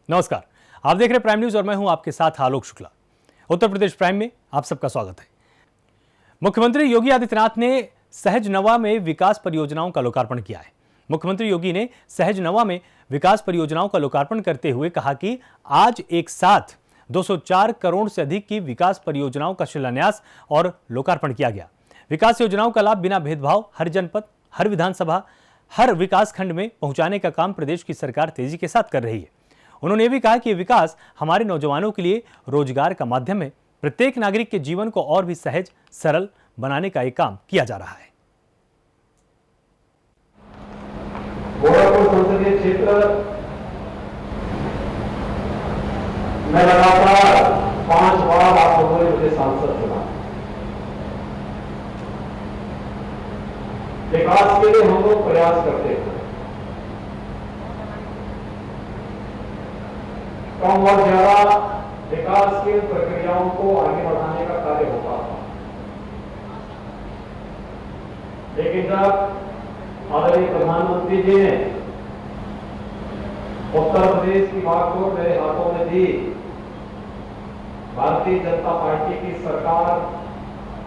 नमस्कार, आप देख रहे प्राइम न्यूज और मैं हूं आपके साथ आलोक शुक्ला। उत्तर प्रदेश प्राइम में आप सबका स्वागत है। मुख्यमंत्री योगी आदित्यनाथ ने सहजनवा में विकास परियोजनाओं का लोकार्पण किया है। मुख्यमंत्री योगी ने सहजनवा में विकास परियोजनाओं का लोकार्पण करते हुए कहा कि आज एक साथ 204 करोड़ से अधिक की विकास परियोजनाओं का शिलान्यास और लोकार्पण किया गया। विकास योजनाओं का लाभ बिना भेदभाव हर जनपद, हर विधानसभा, हर विकास खंड में पहुंचाने का काम प्रदेश की सरकार तेजी के साथ कर रही है। उन्होंने यह भी कहा कि विकास हमारे नौजवानों के लिए रोजगार का माध्यम है। प्रत्येक नागरिक के जीवन को और भी सहज, सरल बनाने का एक काम किया जा रहा है। गोरखपुर संसदीय क्षेत्र में लगातार 5 बार आप लोगों ने मुझे सांसद चुना। विकास के लिए हम लोग प्रयास करते हैं। कम और ज्यादा विकास की प्रक्रियाओं को आगे बढ़ाने का कार्य होता था, लेकिन जब आदरणीय प्रधानमंत्री जी ने उत्तर प्रदेश की बागडोर मेरे हाथों में दी, भारतीय जनता पार्टी की सरकार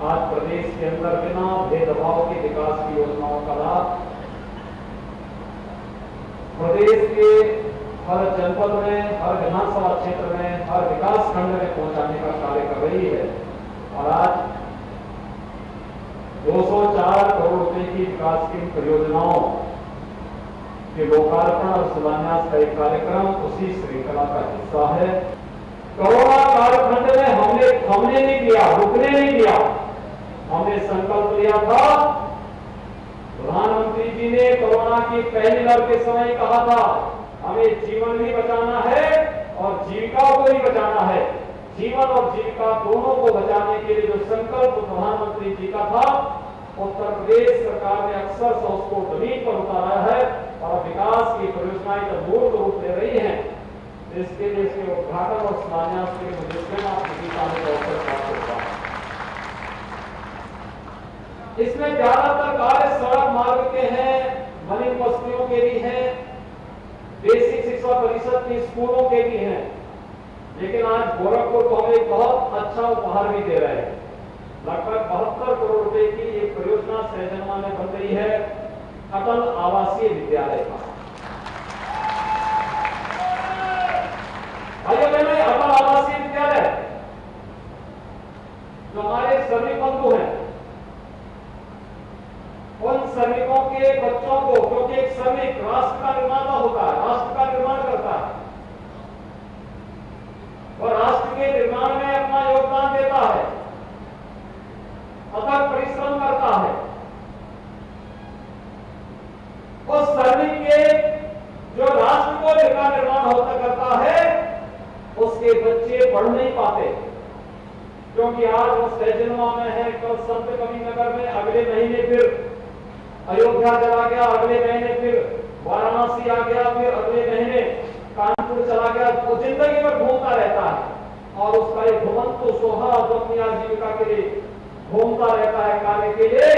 आज प्रदेश के अंदर बिना भेदभाव के विकास की योजनाओं का लाभ प्रदेश के हर जनपद में, हर विधानसभा क्षेत्र में, हर विकास खंड में पहुंचाने का कार्य कर रही है। और आज 204 करोड़ रुपए की विकास की परियोजनाओं के लोकार्पण और शिलान्यास का एक कार्यक्रम उसी श्रृंखला का हिस्सा है। कोरोना कालखंड में हमने नहीं किया, रुकने नहीं दिया। हमने संकल्प लिया था, प्रधानमंत्री जी ने कोरोना की पहली लहर के समय कहा था, हमें जीवन भी बचाना है और जीविका को भी बचाना है। जीवन और जीविका दोनों को बचाने के लिए जो संकल्प प्रधानमंत्री जी का था, उत्तर प्रदेश सरकार ने अक्सर से उसको जमीन पर उतारा है और विकास की परियोजनाएं जब मूर्त रूप ले रही हैं, इसके लिए इसके उद्घाटन और शिलान्यास के लिए मुझे स्वयं आपकी का अवसर प्राप्त होता है। इसमें ज्यादातर कार्य सड़क मार्ग के हैं, मलिन बस्तियों के भी हैं, बेसिक शिक्षा परिषद के स्कूलों के भी हैं। लेकिन आज गोरखपुर को हम एक बहुत अच्छा उपहार भी दे रहे हैं। लगभग 72 करोड़ रुपए की एक परियोजना सहजनवा में बन रही है, अटल आवासीय विद्यालय का। भाइयों बहनों, अटल आवासीय विद्यालय जो हमारे श्रमिक बंधु हैं, उन श्रमिकों के बच्चों को, क्योंकि एक श्रमिक राष्ट्र का निर्माता होता है, राष्ट्र का निर्माण करता है और राष्ट्र के निर्माण में अपना योगदान देता है, अथक परिश्रम करता है। उस श्रमिक के जो राष्ट्र को निर्माण होता करता है, उसके बच्चे पढ़ नहीं पाते, क्योंकि आज वो सहजनवा में है, कल संत कबीर नगर में, अगले महीने फिर अयोध्या चला गया, अगले महीने फिर वाराणसी आ गया, फिर अगले महीने कानपुर चला गया। वो जिंदगी भर घूमता रहता है और उसका एक घुमंतु स्वभाव जो अपनी आजीविका के लिए घूमता रहता है, कार्य के लिए,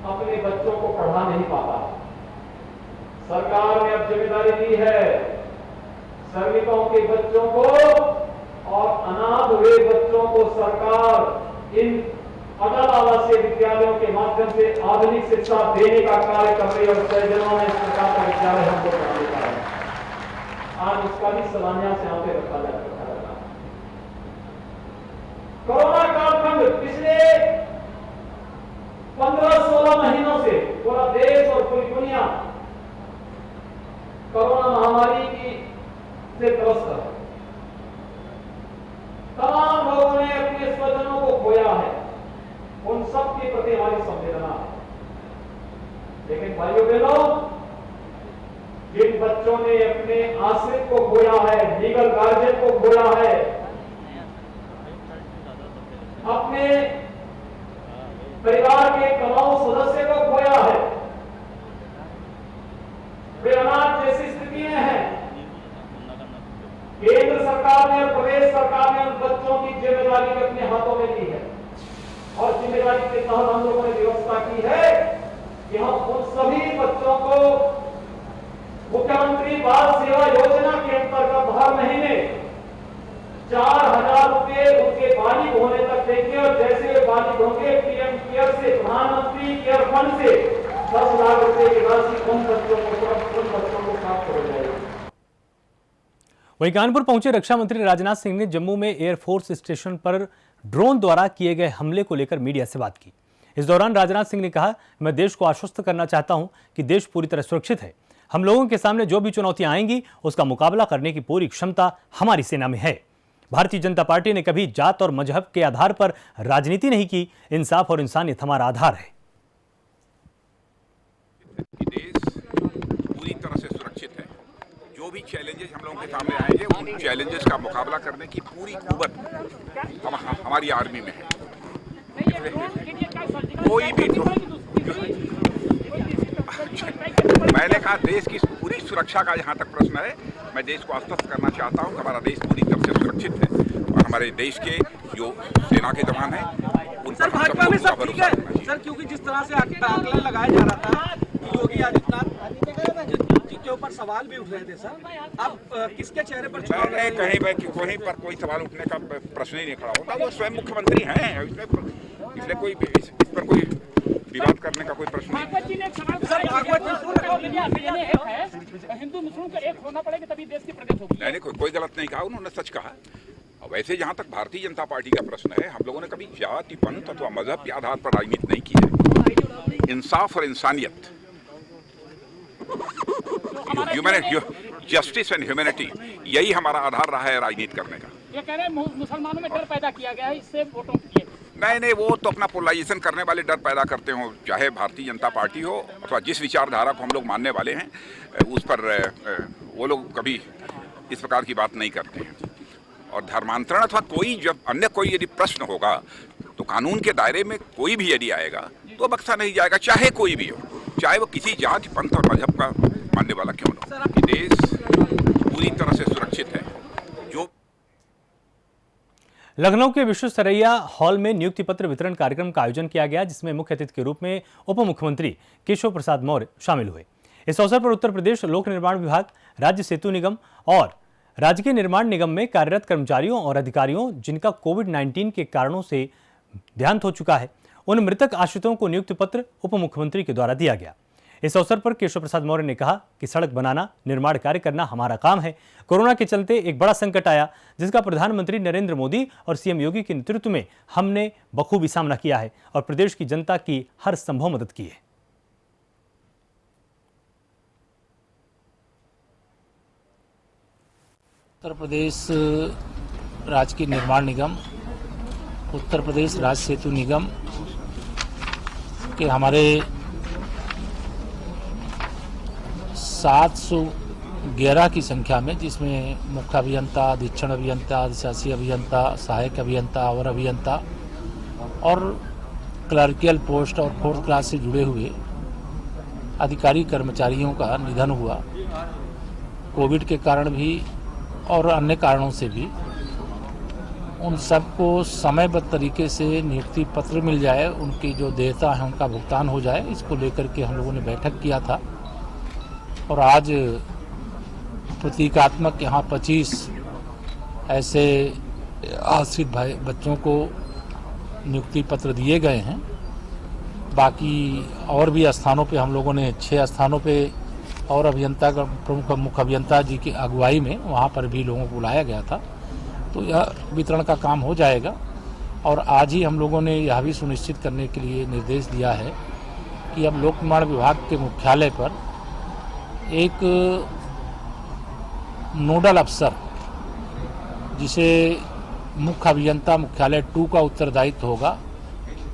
अपने बच्चों को पढ़ा नहीं पाता। सरकार ने अब जिम्मेदारी दी है श्रमिकों के बच्चों को और अनाथ हुए बच्चों को सरकार इन अटल आवासीय विद्यालयों के माध्यम से आधुनिक शिक्षा देने का कार्य कर रही है और सहजनवा में इस प्रकार का विद्यालय हमको बनाने का है। आज उसका भी शिलान्यास यहाँ पे रखा जा रहा है। कोरोना कालखंड पिछले 15-16 महीनों से पूरा देश और पूरी दुनिया कोरोना महामारी की से ग्रस्त है। तमाम लोगों ने अपने स्वजनों को खोया है, उन सब के प्रति हमारी संवेदना है। लेकिन भाइयों बहनों, जिन बच्चों ने अपने आश्रित को खोया है, लीगल गार्जियन को खोया है, अपने परिवार के कमाऊ सदस्य को खोया है, वे अनाथ जैसी स्थितियां हैं, केंद्र सरकार ने और प्रदेश सरकार ने उन बच्चों की जिम्मेदारी अपने हाथों में ली है और जिम्मेदारी के तहत हम लोगों ने व्यवस्था की है कि हम उन सभी बच्चों को मुख्यमंत्री बाल सेवा योजना के अंतर्गत हर वहीं कानपुर पहुंचे रक्षा मंत्री राजनाथ सिंह ने जम्मू में एयरफोर्स स्टेशन पर ड्रोन द्वारा किए गए हमले को लेकर मीडिया से बात की। इस दौरान राजनाथ सिंह ने कहा, मैं देश को आश्वस्त करना चाहता हूं कि देश पूरी तरह सुरक्षित है। हम लोगों के सामने जो भी चुनौतियां आएंगी उसका मुकाबला करने की पूरी क्षमता हमारी सेना में है। भारतीय जनता पार्टी ने कभी जात और मजहब के आधार पर राजनीति नहीं की। इंसाफ और इंसानियत हमारा आधार है। देश पूरी तरह से सुरक्षित है। जो भी चैलेंजेस हम लोगों के सामने आएंगे उन चैलेंजेस का मुकाबला करने की पूरी कुव्वत हमारी आर्मी में है। कोई भी मैंने कहा देश की पूरी सुरक्षा का जहाँ तक प्रश्न है, मैं देश को आश्वस्त करना चाहता हूँ कि हमारा देश पूरी तरह से सुरक्षित है और हमारे देश के जो सेना के जवान हैं उन पर भाजपा में सब ठीक है सर, क्योंकि जिस तरह से आंकलन लगाया जा रहा था कि योगी आदित्यनाथ जी के ऊपर सवाल भी उठ रहे थे सर, अब किसके चेहरे पर कहीं पर कोई सवाल उठने का प्रश्न ही नहीं खड़ा होता। वो स्वयं मुख्यमंत्री हैं, इसलिए कोई इस पर कोई विवाद करने का कोई प्रश्न नहीं। हिंदू मुस्लिम का एक होना पड़ेगा तभी देश की प्रगति होगी। नहीं, कोई गलत नहीं कहा, उन्होंने सच कहा। वैसे जहाँ तक भारतीय जनता पार्टी का प्रश्न है, हम लोगों ने कभी जाति, पंथ अथवा मजहब के आधार पर राजनीति नहीं की है। इंसाफ और इंसानियत, जस्टिस एंड ह्यूमैनिटी, यही हमारा आधार रहा है राजनीति करने का। ये कह रहे हैं मुसलमानों में डर पैदा किया गया है, इससे वोटों की। नहीं, वो तो अपना पोलराइजेशन करने वाले डर पैदा करते हो, चाहे भारतीय जनता पार्टी हो अथवा जिस विचारधारा को हम लोग मानने वाले हैं उस पर वो लोग कभी इस प्रकार की बात नहीं करते हैं। और धर्मांतरण अथवा कोई जब अन्य कोई यदि प्रश्न होगा तो कानून के दायरे में कोई भी यदि आएगा तो बख्शा नहीं जाएगा, चाहे कोई भी हो, चाहे वो किसी जाति, पंथ और मजहब का मानने वाला क्यों न हो। कि देश पूरी तरह से सुरक्षित है। जो लखनऊ के विश्वेश्वरैया हॉल में नियुक्ति पत्र वितरण कार्यक्रम का आयोजन किया गया, जिसमें मुख्य अतिथि के रूप में उप मुख्यमंत्री केशव प्रसाद मौर्य शामिल हुए। इस अवसर पर उत्तर प्रदेश लोक निर्माण विभाग, राज्य सेतु निगम और राजकीय निर्माण निगम में कार्यरत कर्मचारियों और अधिकारियों जिनका कोविड-19 के कारणों से देहांत हो चुका है, उन मृतक आश्रितों को नियुक्ति पत्र उप मुख्यमंत्री के द्वारा दिया गया। इस अवसर पर केशव प्रसाद मौर्य ने कहा कि सड़क बनाना, निर्माण कार्य करना हमारा काम है। कोरोना के चलते एक बड़ा संकट आया, जिसका प्रधानमंत्री नरेंद्र मोदी और सीएम योगी के नेतृत्व में हमने बखूबी सामना किया है और प्रदेश की जनता की हर संभव मदद की है। उत्तर प्रदेश राजकीय निर्माण निगम, उत्तर प्रदेश राज्य सेतु निगम के हमारे 711 की संख्या में, जिसमें मुख्य अभियंता, अधीक्षण अभियंता, अधिशासी अभियंता, सहायक अभियंता, अवर अभियंता और क्लर्कियल पोस्ट और 4th क्लास से जुड़े हुए अधिकारी कर्मचारियों का निधन हुआ। कोविड के कारण भी और अन्य कारणों से भी उन सबको समयबद्ध तरीके से नियुक्ति पत्र मिल जाए, उनकी जो देयता है उनका भुगतान हो जाए, इसको लेकर के हम लोगों ने बैठक किया था। और आज प्रतीकात्मक यहाँ 25 ऐसे आश्रित भाई बच्चों को नियुक्ति पत्र दिए गए हैं। बाकी और भी स्थानों पे हम लोगों ने 6 स्थानों पे और अभियंता का प्रमुख मुख्य अभियंता जी की अगुवाई में वहाँ पर भी लोगों को बुलाया गया था। तो यह वितरण का काम हो जाएगा। और आज ही हम लोगों ने यह भी सुनिश्चित करने के लिए निर्देश दिया है कि अब लोक निर्माण विभाग के मुख्यालय पर एक नोडल अफसर, जिसे मुख्य अभियंता मुख्यालय 2 का उत्तरदायित्व होगा,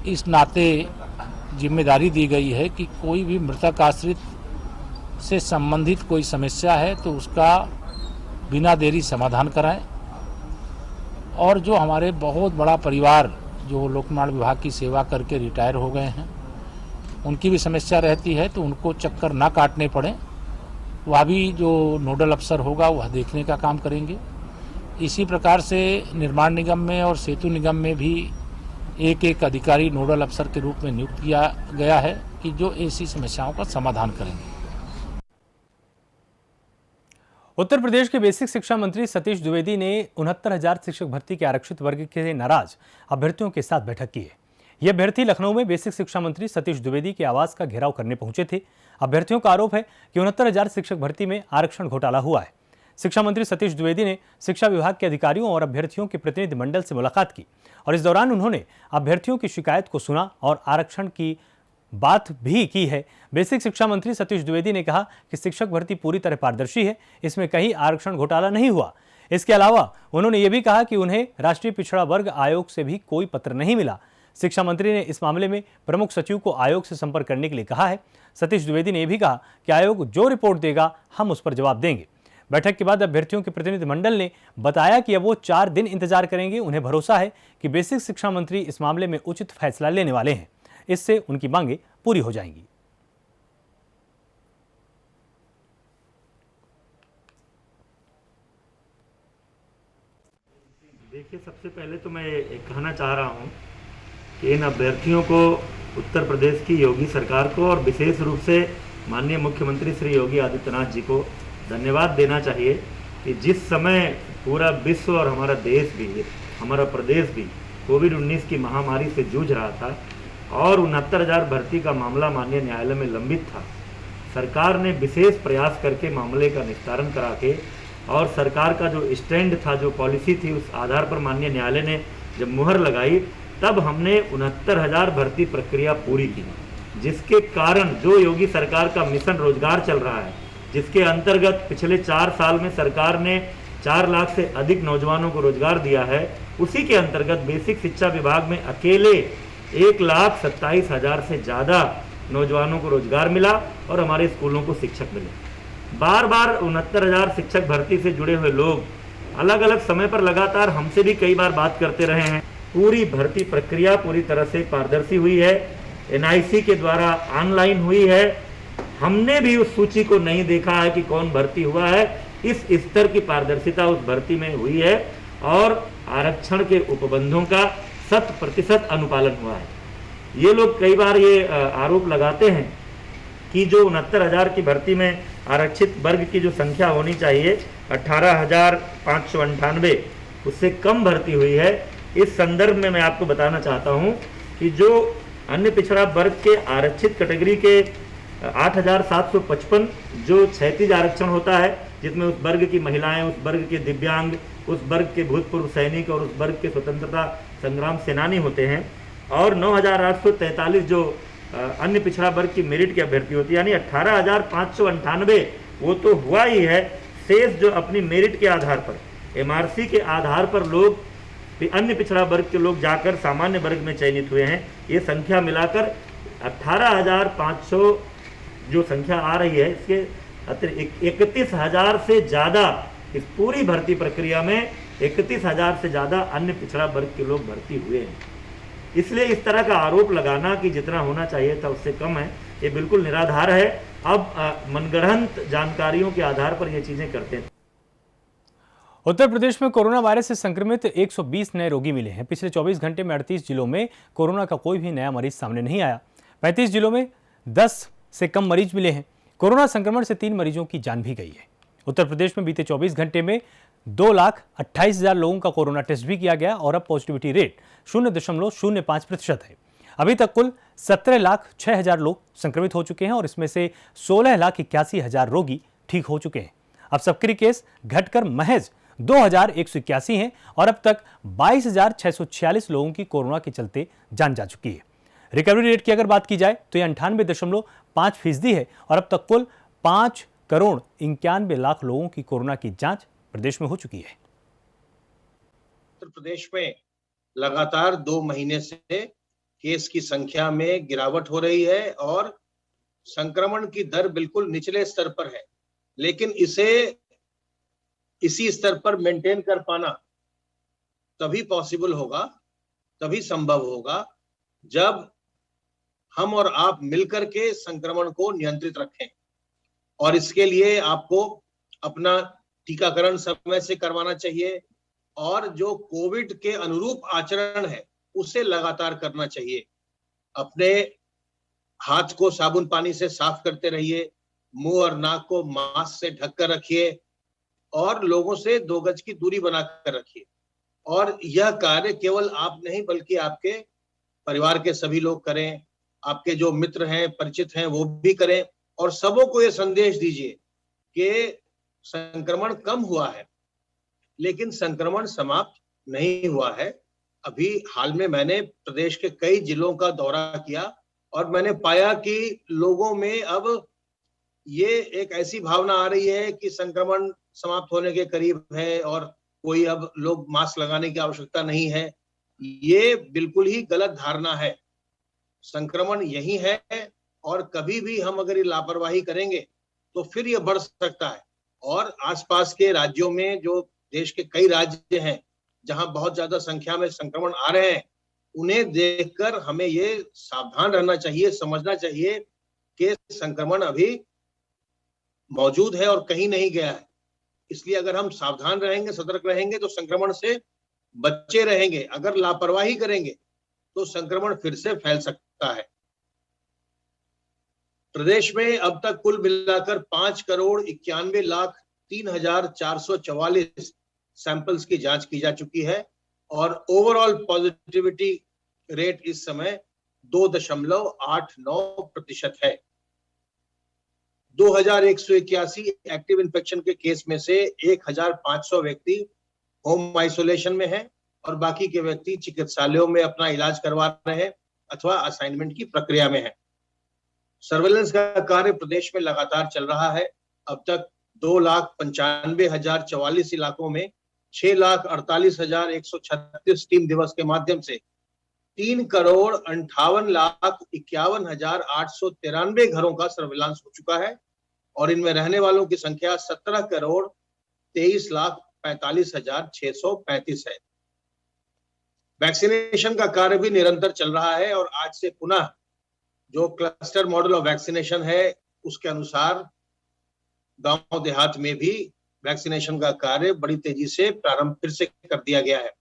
इस नाते जिम्मेदारी दी गई है कि कोई भी मृतक आश्रित से संबंधित कोई समस्या है तो उसका बिना देरी समाधान कराएं। और जो हमारे बहुत बड़ा परिवार जो लोक निर्माण विभाग की सेवा करके रिटायर हो गए हैं, उनकी भी समस्या रहती है तो उनको चक्कर ना काटने पड़े, वह भी जो नोडल अफसर होगा वह देखने का काम करेंगे। इसी प्रकार से निर्माण निगम में और सेतु निगम में भी एक अधिकारी नोडल अफसर के रूप में नियुक्त किया गया है कि जो ऐसी समस्याओं का समाधान करेंगे। उत्तर प्रदेश के बेसिक शिक्षा मंत्री सतीश द्विवेदी ने 69,000 शिक्षक भर्ती के आरक्षित वर्ग के नाराज अभ्यर्थियों के साथ बैठक की है। ये अभ्यर्थी लखनऊ में बेसिक शिक्षा मंत्री सतीश द्विवेदी के आवास का घेराव करने पहुंचे थे। अभ्यर्थियों का आरोप है कि 69,000 शिक्षक भर्ती में आरक्षण घोटाला हुआ है। शिक्षा मंत्री सतीश द्विवेदी ने शिक्षा विभाग के अधिकारियों और अभ्यर्थियों के प्रतिनिधि मंडल से मुलाकात की और इस दौरान उन्होंने अभ्यर्थियों की शिकायत को सुना और आरक्षण की बात भी की है। बेसिक शिक्षा मंत्री सतीश द्विवेदी ने कहा कि शिक्षक भर्ती पूरी तरह पारदर्शी है, इसमें कहीं आरक्षण घोटाला नहीं हुआ। इसके अलावा उन्होंने ये भी कहा कि उन्हें राष्ट्रीय पिछड़ा वर्ग आयोग से भी कोई पत्र नहीं मिला। शिक्षा मंत्री ने इस मामले में प्रमुख सचिव को आयोग से संपर्क करने के लिए कहा है। सतीश द्विवेदी ने यह भी कहा कि आयोग जो रिपोर्ट देगा हम उस पर जवाब देंगे। बैठक के बाद अभ्यर्थियों के प्रतिनिधि मंडल ने बताया कि अब वो 4 दिन इंतजार करेंगे। उन्हें भरोसा है कि बेसिक शिक्षा मंत्री इस मामले में उचित फैसला लेने वाले हैं, इससे उनकी मांगें पूरी हो जाएंगी। देखिए, सबसे पहले तो मैं कहना चाह रहा हूं कि इन अभ्यर्थियों को उत्तर प्रदेश की योगी सरकार को और विशेष रूप से माननीय मुख्यमंत्री श्री योगी आदित्यनाथ जी को धन्यवाद देना चाहिए कि जिस समय पूरा विश्व और हमारा देश भी, हमारा प्रदेश भी कोविड-19 की महामारी से जूझ रहा था और 69,000 भर्ती का मामला माननीय न्यायालय में लंबित था, सरकार ने विशेष प्रयास करके मामले का निस्तारण करा के और सरकार का जो स्टैंड था, जो पॉलिसी थी, उस आधार पर माननीय न्यायालय ने जब मुहर लगाई तब हमने 69,000 भर्ती प्रक्रिया पूरी की, जिसके कारण जो योगी सरकार का मिशन रोजगार चल रहा है, जिसके अंतर्गत पिछले 4 साल में सरकार ने 4 लाख से अधिक नौजवानों को रोजगार दिया है, उसी के अंतर्गत बेसिक शिक्षा विभाग में अकेले 1,27,000 से ज़्यादा नौजवानों को रोजगार मिला और हमारे स्कूलों को शिक्षक मिले। बार बार 69,000 शिक्षक भर्ती से जुड़े हुए लोग अलग अलग समय पर लगातार हमसे भी कई बार बात करते रहे हैं। पूरी भर्ती प्रक्रिया पूरी तरह से पारदर्शी हुई है, NIC के द्वारा ऑनलाइन हुई है। हमने भी उस सूची को नहीं देखा है कि कौन भर्ती हुआ है। इस स्तर की पारदर्शिता उस भर्ती में हुई है और आरक्षण के उपबंधों का 100% अनुपालन हुआ है। ये लोग कई बार ये आरोप लगाते हैं कि जो 69,000 की भर्ती में आरक्षित वर्ग की जो संख्या होनी चाहिए 18,598, उससे कम भर्ती हुई है। इस संदर्भ में मैं आपको बताना चाहता हूं कि जो अन्य पिछड़ा वर्ग के आरक्षित कैटेगरी के 8,755 जो क्षैतिज आरक्षण होता है, जिसमें उस वर्ग की महिलाएं, उस वर्ग के दिव्यांग, उस वर्ग के भूतपूर्व सैनिक और उस वर्ग के स्वतंत्रता संग्राम सेनानी होते हैं, और 9,843 जो अन्य पिछड़ा वर्ग की मेरिट की अभ्यर्थी होती है, यानी 18,598 वो तो हुआ ही है। शेष जो अपनी मेरिट के आधार पर, MRC के आधार पर लोग, अन्य पिछड़ा वर्ग के लोग जाकर सामान्य वर्ग में चयनित हुए हैं, ये संख्या मिलाकर 18,500 जो संख्या आ रही है, इसके अतिरिक्त 31,000 से ज़्यादा इस पूरी भर्ती प्रक्रिया में 31,000 से ज़्यादा अन्य पिछड़ा वर्ग के लोग भर्ती हुए हैं। इसलिए इस तरह का आरोप लगाना कि जितना होना चाहिए था उससे कम है, ये बिल्कुल निराधार है। अब मनगढ़ंत जानकारियों के आधार पर ये चीजें करते हैं। उत्तर प्रदेश में कोरोना वायरस से संक्रमित 120 नए रोगी मिले हैं। पिछले 24 घंटे में 38 जिलों में कोरोना का कोई भी नया मरीज सामने नहीं आया। 35 जिलों में 10 से कम मरीज मिले हैं। कोरोना संक्रमण से 3 मरीजों की जान भी गई है। उत्तर प्रदेश में बीते 24 घंटे में 2,28,000 लोगों का कोरोना टेस्ट भी किया गया और अब पॉजिटिविटी रेट 0.05% है। अभी तक कुल 17,06,000 लोग संक्रमित हो चुके हैं और इसमें से 16,81,000 रोगी ठीक हो चुके हैं। अब सक्रिय केस घटकर महज 2,181 हैं और अब तक 22,646 लोगों की कोरोना के चलते जान जा चुकी है। रिकवरी रेट की अगर बात की जाए तो यह 98.5% है और अब तक कुल 5,91,00,000 लोगों की कोरोना की जांच प्रदेश में हो चुकी है। उत्तर प्रदेश में लगातार 2 महीने से केस की संख्या में गिरावट हो रही है और संक्रमण की दर बिल्कुल निचले स्तर पर है, लेकिन इसे इसी स्तर पर मेंटेन कर पाना तभी पॉसिबल होगा, तभी संभव होगा जब हम और आप मिलकर के संक्रमण को नियंत्रित रखें। और इसके लिए आपको अपना टीकाकरण समय से करवाना चाहिए और जो कोविड के अनुरूप आचरण है उसे लगातार करना चाहिए। अपने हाथ को साबुन पानी से साफ करते रहिए, मुंह और नाक को मास्क से ढककर रखिए और लोगों से 2 गज की दूरी बनाकर रखिए। और यह कार्य केवल आप नहीं बल्कि आपके परिवार के सभी लोग करें, आपके जो मित्र हैं, परिचित हैं, वो भी करें और सबों को ये संदेश दीजिए कि संक्रमण कम हुआ है, लेकिन संक्रमण समाप्त नहीं हुआ है। अभी हाल में मैंने प्रदेश के कई जिलों का दौरा किया और मैंने पाया कि लोगों में अब ये एक ऐसी भावना आ रही है कि संक्रमण समाप्त होने के करीब है और कोई अब लोग मास्क लगाने की आवश्यकता नहीं है। ये बिल्कुल ही गलत धारणा है। संक्रमण यही है और कभी भी हम अगर ये लापरवाही करेंगे तो फिर ये बढ़ सकता है। और आसपास के राज्यों में, जो देश के कई राज्य हैं जहां बहुत ज्यादा संख्या में संक्रमण आ रहे हैं, उन्हें देखकर हमें ये सावधान रहना चाहिए, समझना चाहिए कि संक्रमण अभी मौजूद है और कहीं नहीं गया है। इसलिए अगर हम सावधान रहेंगे, सतर्क रहेंगे तो संक्रमण से बचे रहेंगे। अगर लापरवाही करेंगे तो संक्रमण फिर से फैल सकता है। प्रदेश में अब तक कुल मिलाकर 5,91,03,444 सैंपल्स की जांच की जा चुकी है और ओवरऑल पॉजिटिविटी रेट इस समय 2.89% है। 2,181 एक्टिव इन्फेक्शन के केस में से 1,500 व्यक्ति होम आइसोलेशन में हैं और बाकी के व्यक्ति चिकित्सालयों में अपना इलाज करवा रहे हैं अथवा असाइनमेंट की प्रक्रिया में हैं। सर्वेलेंस का कार्य प्रदेश में लगातार चल रहा है। अब तक 2,95,044 इलाकों में 6,48,136 टीम दिवस के माध्यम से 3,58,51,893 घरों का सर्वेलांस हो चुका है और इनमें रहने वालों की संख्या 17,23,45,635 है। वैक्सीनेशन का कार्य भी निरंतर चल रहा है और आज से पुनः जो क्लस्टर मॉडल ऑफ वैक्सीनेशन है उसके अनुसार गांव देहात में भी वैक्सीनेशन का कार्य बड़ी तेजी से प्रारंभ फिर से कर दिया गया है।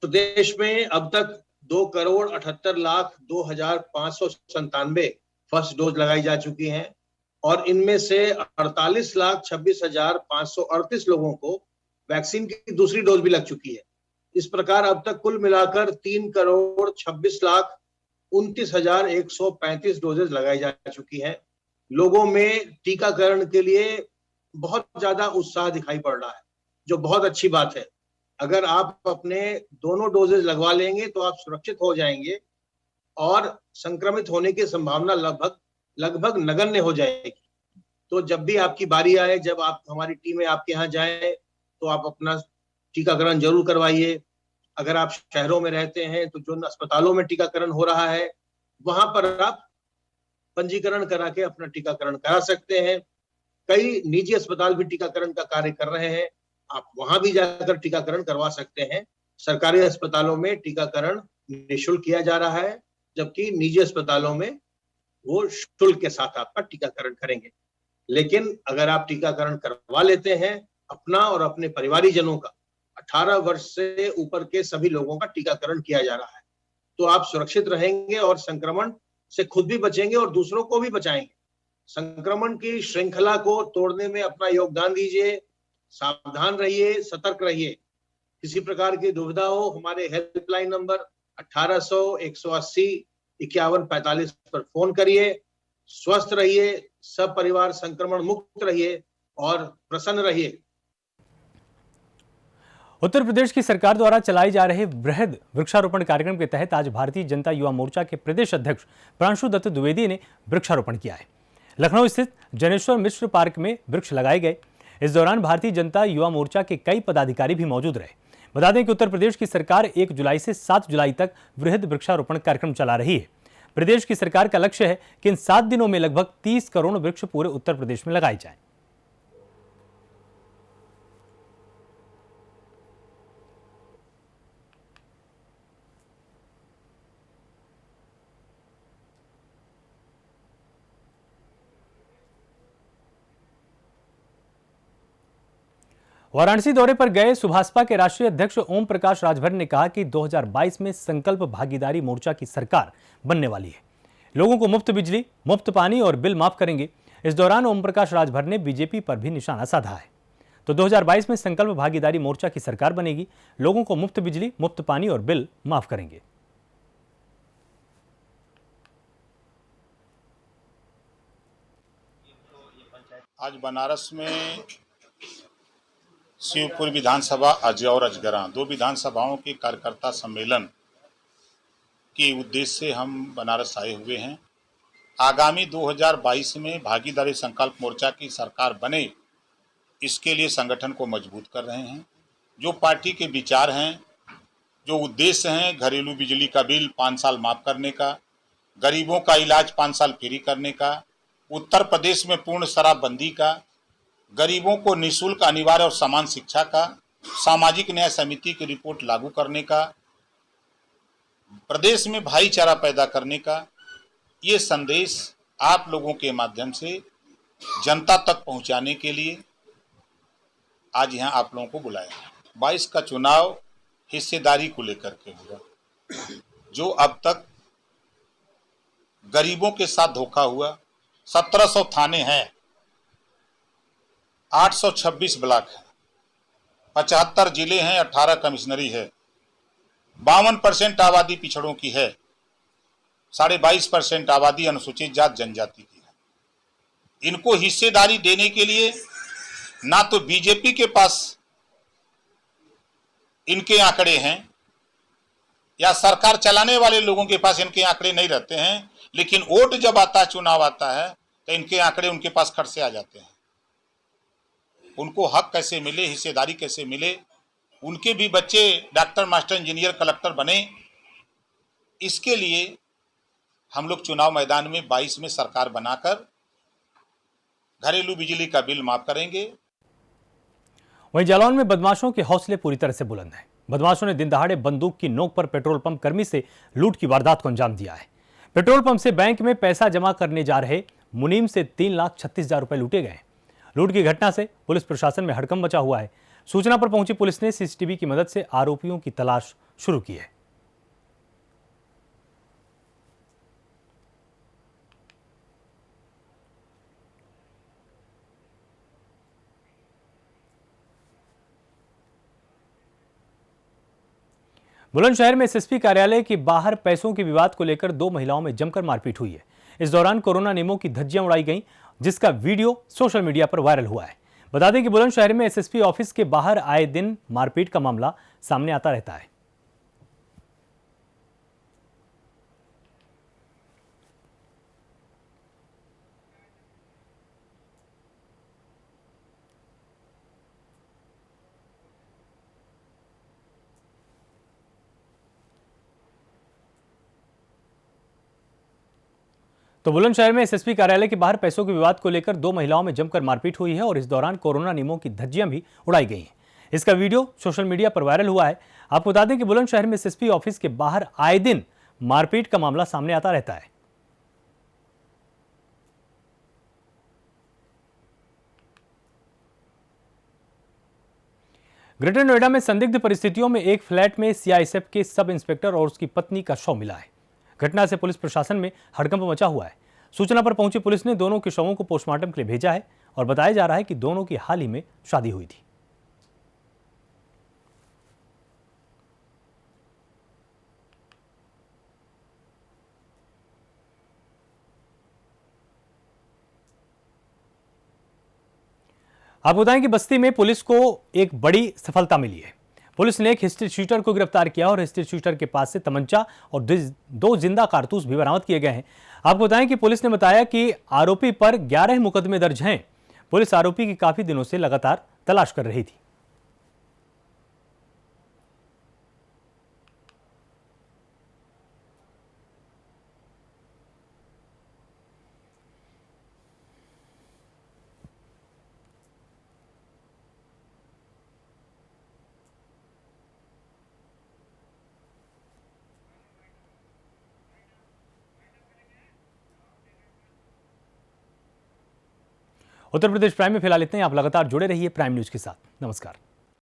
प्रदेश में अब तक 2,78,02,597 फर्स्ट डोज लगाई जा चुकी हैं और इनमें से 48,26,538 लोगों को वैक्सीन की दूसरी डोज भी लग चुकी है। इस प्रकार अब तक कुल मिलाकर 3,26,29,135 डोजेज लगाई जा चुकी हैं। लोगों में टीकाकरण के लिए बहुत ज्यादा उत्साह दिखाई पड़ रहा है, जो बहुत अच्छी बात है। अगर आप अपने दोनों डोजेज लगवा लेंगे तो आप सुरक्षित हो जाएंगे और संक्रमित होने की संभावना लगभग नगण्य हो जाएगी। तो जब भी आपकी बारी आए, जब आप हमारी टीमें आपके यहाँ जाए तो आप अपना टीकाकरण जरूर करवाइए। अगर आप शहरों में रहते हैं तो जो अस्पतालों में टीकाकरण हो रहा है वहां पर आप पंजीकरण करा के अपना टीकाकरण करा सकते हैं। कई निजी अस्पताल भी टीकाकरण का कार्य कर रहे हैं, आप वहां भी जाकर टीकाकरण करवा सकते हैं। सरकारी अस्पतालों में टीकाकरण निःशुल्क किया जा रहा है, जबकि निजी अस्पतालों में वो शुल्क के साथ आपका टीकाकरण करेंगे। लेकिन अगर आप टीकाकरण करवा लेते हैं अपना और अपने परिवारीजनों का, 18 वर्ष से ऊपर के सभी लोगों का टीकाकरण किया जा रहा है, तो आप सुरक्षित रहेंगे और संक्रमण से खुद भी बचेंगे और दूसरों को भी बचाएंगे। संक्रमण की श्रृंखला को तोड़ने में अपना योगदान दीजिए। सावधान रहिए, सतर्क रहिए। किसी प्रकार की दुविधा हो, हमारे हेल्पलाइन नंबर 1800-180-5145 पर फोन करिए। स्वस्थ रहिए, सब परिवार संक्रमण मुक्त रहिए और प्रसन्न रहिए। उत्तर प्रदेश की सरकार द्वारा चलाए जा रहे वृहद वृक्षारोपण कार्यक्रम के तहत आज भारतीय जनता युवा मोर्चा के प्रदेश अध्यक्ष प्रांशु दत्त द्विवेदी ने वृक्षारोपण किया है। लखनऊ स्थित जनेश्वर मिश्र पार्क में वृक्ष लगाए गए। इस दौरान भारतीय जनता युवा मोर्चा के कई पदाधिकारी भी मौजूद रहे। बता दें कि उत्तर प्रदेश की सरकार 1 जुलाई से 7 जुलाई तक वृहद वृक्षारोपण कार्यक्रम चला रही है। प्रदेश की सरकार का लक्ष्य है कि इन 7 दिनों में लगभग 30 करोड़ वृक्ष पूरे उत्तर प्रदेश में लगाए जाएं। वाराणसी दौरे पर गए सुभाषपा के राष्ट्रीय अध्यक्ष ओम प्रकाश राजभर ने कहा कि 2022 में संकल्प भागीदारी मोर्चा की सरकार बनने वाली है। लोगों को मुफ्त बिजली, मुफ्त पानी और बिल माफ करेंगे। इस दौरान ओम प्रकाश राजभर ने बीजेपी पर भी निशाना साधा है। तो 2022 में संकल्प भागीदारी मोर्चा की सरकार बनेगी। लोगों को मुफ्त बिजली, मुफ्त पानी और बिल माफ करेंगे। आज बनारस में शिवपुर विधानसभा अजय और अजगरा दो विधानसभाओं के कार्यकर्ता सम्मेलन के उद्देश्य से हम बनारस आए हुए हैं। आगामी 2022 में भागीदारी संकल्प मोर्चा की सरकार बने, इसके लिए संगठन को मजबूत कर रहे हैं। जो पार्टी के विचार हैं, जो उद्देश्य हैं, घरेलू बिजली का बिल 5 साल माफ करने का, गरीबों का इलाज 5 साल फ्री करने का, उत्तर प्रदेश में पूर्ण शराबबंदी का, गरीबों को निःशुल्क अनिवार्य और समान शिक्षा का, सामाजिक न्याय समिति की रिपोर्ट लागू करने का, प्रदेश में भाईचारा पैदा करने का, ये संदेश आप लोगों के माध्यम से जनता तक पहुंचाने के लिए आज यहाँ आप लोगों को बुलाया। 22 का चुनाव हिस्सेदारी को लेकर के हुआ। जो अब तक गरीबों के साथ धोखा हुआ, 1700 थाने हैं, 826 ब्लॉक है, 75 जिले हैं, 18 कमिश्नरी है, 52% आबादी पिछड़ों की है, 22.5% आबादी अनुसूचित जात जनजाति की है। इनको हिस्सेदारी देने के लिए ना तो बीजेपी के पास इनके आंकड़े हैं या सरकार चलाने वाले लोगों के पास इनके आंकड़े नहीं रहते हैं, लेकिन वोट जब आता है, चुनाव आता है, तो इनके आंकड़े उनके पास खट से आ जाते हैं। उनको हक कैसे मिले, हिस्सेदारी कैसे मिले, उनके भी बच्चे डॉक्टर, मास्टर, इंजीनियर, कलेक्टर बने, इसके लिए हम लोग चुनाव मैदान में 22 में सरकार बनाकर घरेलू बिजली का बिल माफ करेंगे। वहीं जालौन में बदमाशों के हौसले पूरी तरह से बुलंद हैं। बदमाशों ने दिन दहाड़े बंदूक की नोक पर पेट्रोल पंप कर्मी से लूट की वारदात को अंजाम दिया है। पेट्रोल पंप से बैंक में पैसा जमा करने जा रहे मुनीम से 3,36,000 रुपए लूटे गए। लूट की घटना से पुलिस प्रशासन में हड़कंप मचा हुआ है। सूचना पर पहुंची पुलिस ने सीसीटीवी की मदद से आरोपियों की तलाश शुरू की है। बुलंदशहर में एसएसपी कार्यालय के बाहर पैसों के विवाद को लेकर 2 महिलाओं में जमकर मारपीट हुई है। इस दौरान कोरोना नियमों की धज्जियां उड़ाई गईं, जिसका वीडियो सोशल मीडिया पर वायरल हुआ है। बता दें कि बुलंदशहर में एसएसपी ऑफिस के बाहर आए दिन मारपीट का मामला सामने आता रहता है। तो बुलंदशहर में एसएसपी कार्यालय के बाहर पैसों के विवाद को लेकर 2 महिलाओं में जमकर मारपीट हुई है और इस दौरान कोरोना नियमों की धज्जियां भी उड़ाई गई हैं। इसका वीडियो सोशल मीडिया पर वायरल हुआ है। आपको बता दें कि बुलंदशहर में एसएसपी ऑफिस के बाहर आए दिन मारपीट का मामला सामने आता रहता है। ग्रेटर नोएडा में संदिग्ध परिस्थितियों में एक फ्लैट में सीआईएसएफ के सब इंस्पेक्टर और उसकी पत्नी का शव मिला है। घटना से पुलिस प्रशासन में हड़कंप मचा हुआ है। सूचना पर पहुंची पुलिस ने दोनों के शवों को पोस्टमार्टम के लिए भेजा है और बताया जा रहा है कि दोनों की हाल ही में शादी हुई थी। आपको बताएं कि बस्ती में पुलिस को एक बड़ी सफलता मिली है। पुलिस ने एक हिस्ट्री शूटर को गिरफ्तार किया और हिस्ट्री शूटर के पास से तमंचा और 2 जिंदा कारतूस भी बरामद किए गए हैं। आपको बताएं कि पुलिस ने बताया कि आरोपी पर 11 मुकदमे दर्ज हैं। पुलिस आरोपी की काफी दिनों से लगातार तलाश कर रही थी। उत्तर प्रदेश प्राइम में फिलहाल इतने ही। आप लगातार जुड़े रहिए प्राइम न्यूज के साथ। नमस्कार।